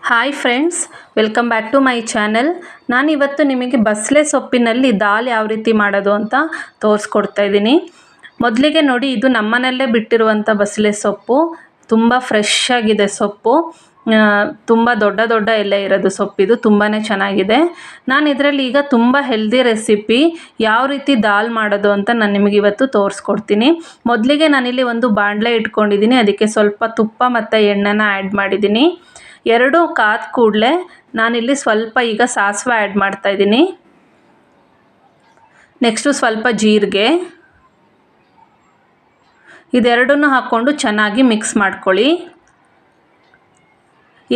Hi friends, welcome back to my channel. ನಾನಿವತ್ತು ನಿಮಗೆ ಬಸಳೆ ಸೊಪ್ಪಿನಲ್ಲಿ ದಾಲ್ ಯಾವ ರೀತಿ ಮಾಡೋದು ಅಂತ ತೋರಿಸ್ಕೊಡ್ತಾ ಇದ್ದೀನಿ. ಮೊದಲಿಗೆ ನೋಡಿ, ಇದು ನಮ್ಮನೆಯಲ್ಲೇ ಬಿಟ್ಟಿರುವಂಥ ಬಸಳೆ ಸೊಪ್ಪು. ತುಂಬ ಫ್ರೆಶ್ ಆಗಿದೆ ಸೊಪ್ಪು. ತುಂಬ ದೊಡ್ಡ ದೊಡ್ಡ ಎಲೆ ಇರೋದು ಸೊಪ್ಪಿದು, ತುಂಬಾ ಚೆನ್ನಾಗಿದೆ. ನಾನು ಇದರಲ್ಲಿ ಈಗ ತುಂಬ ಹೆಲ್ದಿ ರೆಸಿಪಿ ಯಾವ ರೀತಿ ದಾಲ್ ಮಾಡೋದು ಅಂತ ನಾನು ನಿಮಗೆ ಇವತ್ತು ತೋರಿಸ್ಕೊಡ್ತೀನಿ. ಮೊದಲಿಗೆ ನಾನಿಲ್ಲಿ ಒಂದು ಬಾಣಲೆ ಇಟ್ಕೊಂಡಿದ್ದೀನಿ. ಅದಕ್ಕೆ ಸ್ವಲ್ಪ ತುಪ್ಪ ಮತ್ತು ಎಣ್ಣೆನ ಆ್ಯಡ್ ಮಾಡಿದ್ದೀನಿ. ಎರಡು ಕಾದ ಕೂಡಲೇ ನಾನಿಲ್ಲಿ ಸ್ವಲ್ಪ ಈಗ ಸಾಸಿವೆ ಆ್ಯಡ್ ಮಾಡ್ತಾಯಿದ್ದೀನಿ. ನೆಕ್ಸ್ಟು ಸ್ವಲ್ಪ ಜೀರಿಗೆ, ಇದೆರಡನ್ನೂ ಹಾಕ್ಕೊಂಡು ಚೆನ್ನಾಗಿ ಮಿಕ್ಸ್ ಮಾಡ್ಕೊಳ್ಳಿ.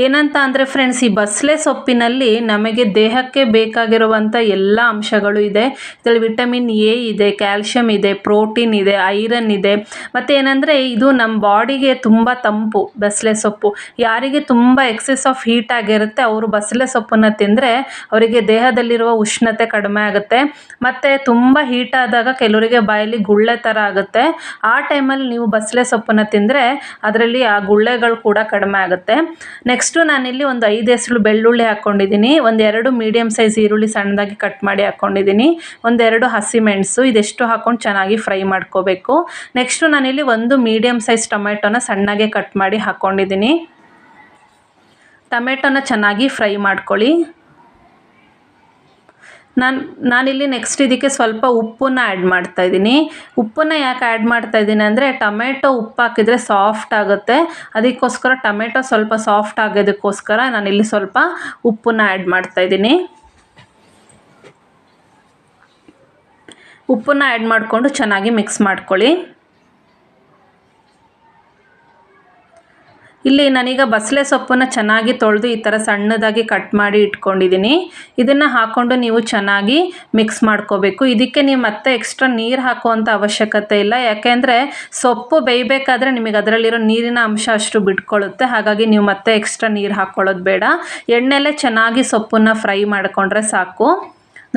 ಏನಂತ ಅಂದರೆ ಫ್ರೆಂಡ್ಸ್, ಈ ಬಸಳೆ ಸೊಪ್ಪಿನಲ್ಲಿ ನಮಗೆ ದೇಹಕ್ಕೆ ಬೇಕಾಗಿರುವಂಥ ಎಲ್ಲ ಅಂಶಗಳು ಇದೆ. ಇದರಲ್ಲಿ ವಿಟಮಿನ್ ಎ ಇದೆ, ಕ್ಯಾಲ್ಶಿಯಂ ಇದೆ, ಪ್ರೋಟೀನ್ ಇದೆ, ಐರನ್ ಇದೆ. ಮತ್ತು ಏನಂದರೆ ಇದು ನಮ್ಮ ಬಾಡಿಗೆ ತುಂಬ ತಂಪು. ಬಸಳೆ ಸೊಪ್ಪು ಯಾರಿಗೆ ತುಂಬ ಎಕ್ಸೆಸ್ ಆಫ್ ಹೀಟ್ ಆಗಿರುತ್ತೆ ಅವರು ಬಸಳೆ ಸೊಪ್ಪನ್ನು ತಿಂದರೆ ಅವರಿಗೆ ದೇಹದಲ್ಲಿರುವ ಉಷ್ಣತೆ ಕಡಿಮೆ ಆಗುತ್ತೆ. ಮತ್ತು ತುಂಬ ಹೀಟ್ ಆದಾಗ ಕೆಲವರಿಗೆ ಬಾಯಲ್ಲಿ ಗುಳ್ಳೆ ಥರ ಆಗುತ್ತೆ. ಆ ಟೈಮಲ್ಲಿ ನೀವು ಬಸಳೆ ಸೊಪ್ಪನ್ನು ತಿಂದರೆ ಅದರಲ್ಲಿ ಆ ಗುಳ್ಳೆಗಳು ಕೂಡ ಕಡಿಮೆ ಆಗುತ್ತೆ. ನೆಕ್ಸ್ಟು ನಾನಿಲ್ಲಿ ಒಂದು 5 ಎಸಳು ಬೆಳ್ಳುಳ್ಳಿ ಹಾಕ್ಕೊಂಡಿದ್ದೀನಿ. ಒಂದೆರಡು ಮೀಡಿಯಮ್ ಸೈಜ್ ಈರುಳ್ಳಿ ಸಣ್ಣದಾಗಿ ಕಟ್ ಮಾಡಿ ಹಾಕ್ಕೊಂಡಿದ್ದೀನಿ. ಒಂದೆರಡು ಹಸಿಮೆಣಸು, ಇದೆಷ್ಟು ಹಾಕ್ಕೊಂಡು ಚೆನ್ನಾಗಿ ಫ್ರೈ ಮಾಡ್ಕೋಬೇಕು. ನೆಕ್ಸ್ಟು ನಾನಿಲ್ಲಿ ಒಂದು ಮೀಡಿಯಮ್ ಸೈಜ್ ಟೊಮೆಟೊನ ಸಣ್ಣಗೆ ಕಟ್ ಮಾಡಿ ಹಾಕ್ಕೊಂಡಿದ್ದೀನಿ. ಟೊಮೆಟೊನ ಚೆನ್ನಾಗಿ ಫ್ರೈ ಮಾಡ್ಕೊಳ್ಳಿ. ನಾನಿಲ್ಲಿ ನೆಕ್ಸ್ಟ್ ಇದಕ್ಕೆ ಸ್ವಲ್ಪ ಉಪ್ಪನ್ನ ಆ್ಯಡ್ ಮಾಡ್ತಾಯಿದ್ದೀನಿ. ಉಪ್ಪನ್ನು ಯಾಕೆ ಆ್ಯಡ್ ಮಾಡ್ತಾಯಿದ್ದೀನಿ ಅಂದರೆ ಟೊಮೆಟೊ ಉಪ್ಪು ಹಾಕಿದರೆ ಸಾಫ್ಟ್ ಆಗುತ್ತೆ. ಅದಕ್ಕೋಸ್ಕರ ಟೊಮೆಟೊ ಸ್ವಲ್ಪ ಸಾಫ್ಟ್ ಆಗೋದಕ್ಕೋಸ್ಕರ ನಾನಿಲ್ಲಿ ಸ್ವಲ್ಪ ಉಪ್ಪನ್ನ ಆ್ಯಡ್ ಮಾಡ್ತಾಯಿದ್ದೀನಿ. ಉಪ್ಪನ್ನು ಆ್ಯಡ್ ಮಾಡಿಕೊಂಡು ಚೆನ್ನಾಗಿ ಮಿಕ್ಸ್ ಮಾಡ್ಕೊಳ್ಳಿ. ಇಲ್ಲಿ ನಾನೀಗ ಬಸಳೆ ಸೊಪ್ಪನ್ನು ಚೆನ್ನಾಗಿ ತೊಳೆದು ಈ ಥರ ಸಣ್ಣದಾಗಿ ಕಟ್ ಮಾಡಿ ಇಟ್ಕೊಂಡಿದ್ದೀನಿ. ಇದನ್ನು ಹಾಕ್ಕೊಂಡು ನೀವು ಚೆನ್ನಾಗಿ ಮಿಕ್ಸ್ ಮಾಡ್ಕೋಬೇಕು. ಇದಕ್ಕೆ ನೀವು ಮತ್ತೆ ಎಕ್ಸ್ಟ್ರಾ ನೀರು ಹಾಕುವಂಥ ಅವಶ್ಯಕತೆ ಇಲ್ಲ. ಯಾಕೆಂದರೆ ಸೊಪ್ಪು ಬೇಯಬೇಕಾದ್ರೆ ನಿಮಗೆ ಅದರಲ್ಲಿರೋ ನೀರಿನ ಅಂಶ ಅಷ್ಟು ಬಿಟ್ಕೊಳ್ಳುತ್ತೆ. ಹಾಗಾಗಿ ನೀವು ಮತ್ತೆ ಎಕ್ಸ್ಟ್ರಾ ನೀರು ಹಾಕ್ಕೊಳ್ಳೋದು ಬೇಡ. ಎಣ್ಣೆಲೇ ಚೆನ್ನಾಗಿ ಸೊಪ್ಪನ್ನು ಫ್ರೈ ಮಾಡಿಕೊಂಡ್ರೆ ಸಾಕು.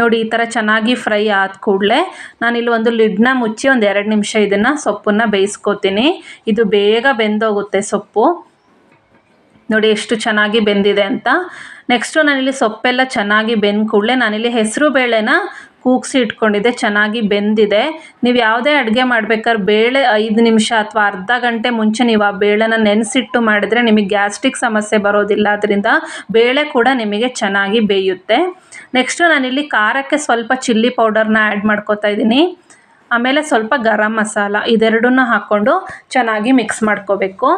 ನೋಡಿ, ಈ ಥರ ಚೆನ್ನಾಗಿ ಫ್ರೈ ಆದ ಕೂಡಲೇ ನಾನಿಲ್ಲಿ ಒಂದು ಲಿಡ್ನ ಮುಚ್ಚಿ ಒಂದು 2 ನಿಮಿಷ ಇದನ್ನು ಸೊಪ್ಪನ್ನು ಬೇಯಿಸ್ಕೊತೀನಿ. ಇದು ಬೇಗ ಬೆಂದೋಗುತ್ತೆ ಸೊಪ್ಪು. ನೋಡಿ ಎಷ್ಟು ಚೆನ್ನಾಗಿ ಬೆಂದಿದೆ ಅಂತ. ನೆಕ್ಸ್ಟು ನಾನಿಲ್ಲಿ ಸೊಪ್ಪೆಲ್ಲ ಚೆನ್ನಾಗಿ ಬೆಂದ ಕೂಡಲೇ ನಾನಿಲ್ಲಿ ಹೆಸರು ಬೇಳೆನ ಕೂಗಿಸಿ ಇಟ್ಕೊಂಡಿದ್ದೆ, ಚೆನ್ನಾಗಿ ಬೆಂದಿದೆ. ನೀವು ಯಾವುದೇ ಅಡುಗೆ ಮಾಡ್ಬೇಕಾದ್ರೆ ಬೇಳೆ 5 ನಿಮಿಷ ಅಥವಾ ಅರ್ಧ ಗಂಟೆ ಮುಂಚೆ ನೀವು ಆ ಬೇಳೆನ ನೆನೆಸಿಟ್ಟು ಮಾಡಿದರೆ ನಿಮಗೆ ಗ್ಯಾಸ್ಟ್ರಿಕ್ ಸಮಸ್ಯೆ ಬರೋದಿಲ್ಲ. ಅದರಿಂದ ಬೇಳೆ ಕೂಡ ನಿಮಗೆ ಚೆನ್ನಾಗಿ ಬೇಯುತ್ತೆ. ನೆಕ್ಸ್ಟು ನಾನಿಲ್ಲಿ ಖಾರಕ್ಕೆ ಸ್ವಲ್ಪ ಚಿಲ್ಲಿ ಪೌಡರ್ನ ಆ್ಯಡ್ ಮಾಡ್ಕೊತಾ ಇದ್ದೀನಿ. ಆಮೇಲೆ ಸ್ವಲ್ಪ ಗರಂ ಮಸಾಲ, ಇದೆರಡನ್ನೂ ಹಾಕ್ಕೊಂಡು ಚೆನ್ನಾಗಿ ಮಿಕ್ಸ್ ಮಾಡ್ಕೋಬೇಕು.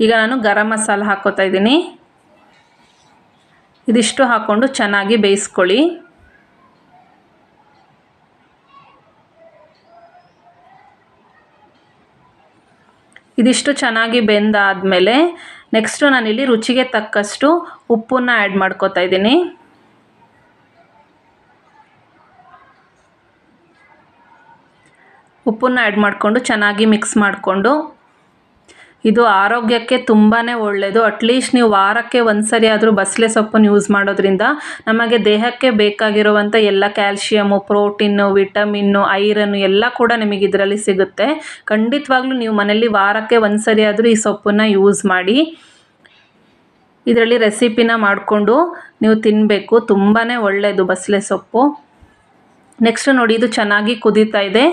ಈಗ ನಾನು ಗರಂ ಮಸಾಲ ಹಾಕ್ಕೋತಾ ಇದ್ದೀನಿ. ಇದಿಷ್ಟು ಹಾಕ್ಕೊಂಡು ಚೆನ್ನಾಗಿ ಬೇಯಿಸ್ಕೊಳ್ಳಿ. ಇದಿಷ್ಟು ಚೆನ್ನಾಗಿ ಬೆಂದಾದಮೇಲೆ ನೆಕ್ಸ್ಟು ನಾನಿಲ್ಲಿ ರುಚಿಗೆ ತಕ್ಕಷ್ಟು ಉಪ್ಪನ್ನು ಆ್ಯಡ್ ಮಾಡ್ಕೋತಾ ಇದ್ದೀನಿ. ಉಪ್ಪನ್ನು ಆ್ಯಡ್ ಮಾಡಿಕೊಂಡು ಚೆನ್ನಾಗಿ ಮಿಕ್ಸ್ ಮಾಡಿಕೊಂಡು, ಇದು ಆರೋಗ್ಯಕ್ಕೆ ತುಂಬಾ ಒಳ್ಳೆಯದು. ಅಟ್ಲೀಸ್ಟ್ ನೀವು ವಾರಕ್ಕೆ ಒಂದು ಸರಿ ಆದರೂ ಬಸಳೆ ಸೊಪ್ಪನ್ನು ಯೂಸ್ ಮಾಡೋದ್ರಿಂದ ನಮಗೆ ದೇಹಕ್ಕೆ ಬೇಕಾಗಿರುವಂಥ ಎಲ್ಲ ಕ್ಯಾಲ್ಶಿಯಮು, ಪ್ರೋಟೀನು, ವಿಟಮಿನ್ನು, ಐರನ್ನು ಎಲ್ಲ ಕೂಡ ನಿಮಗೆ ಇದರಲ್ಲಿ ಸಿಗುತ್ತೆ. ಖಂಡಿತವಾಗ್ಲೂ ನೀವು ಮನೇಲಿ ವಾರಕ್ಕೆ ಒಂದು ಸರಿ ಆದರೂ ಈ ಸೊಪ್ಪನ್ನು ಯೂಸ್ ಮಾಡಿ. ಇದರಲ್ಲಿ ರೆಸಿಪಿನ ಮಾಡಿಕೊಂಡು ನೀವು ತಿನ್ನಬೇಕು. ತುಂಬಾ ಒಳ್ಳೆಯದು ಬಸಳೆ ಸೊಪ್ಪು. ನೆಕ್ಸ್ಟ್ ನೋಡಿ, ಇದು ಚೆನ್ನಾಗಿ ಕುದೀತಾ ಇದೆ.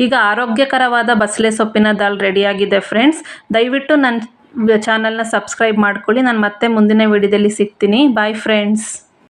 ಈಗ ಆರೋಗ್ಯಕರವಾದ ಬಸಳೆ ಸೊಪ್ಪಿನ ದಾಲ್ ರೆಡಿಯಾಗಿದೆ ಫ್ರೆಂಡ್ಸ್. ದಯವಿಟ್ಟು ನನ್ನ ಚಾನಲ್ನ ಸಬ್ಸ್ಕ್ರೈಬ್ ಮಾಡ್ಕೊಳ್ಳಿ. ನಾನು ಮತ್ತೆ ಮುಂದಿನ ವಿಡಿಯೋದಲ್ಲಿ ಸಿಗ್ತೀನಿ. Bye friends.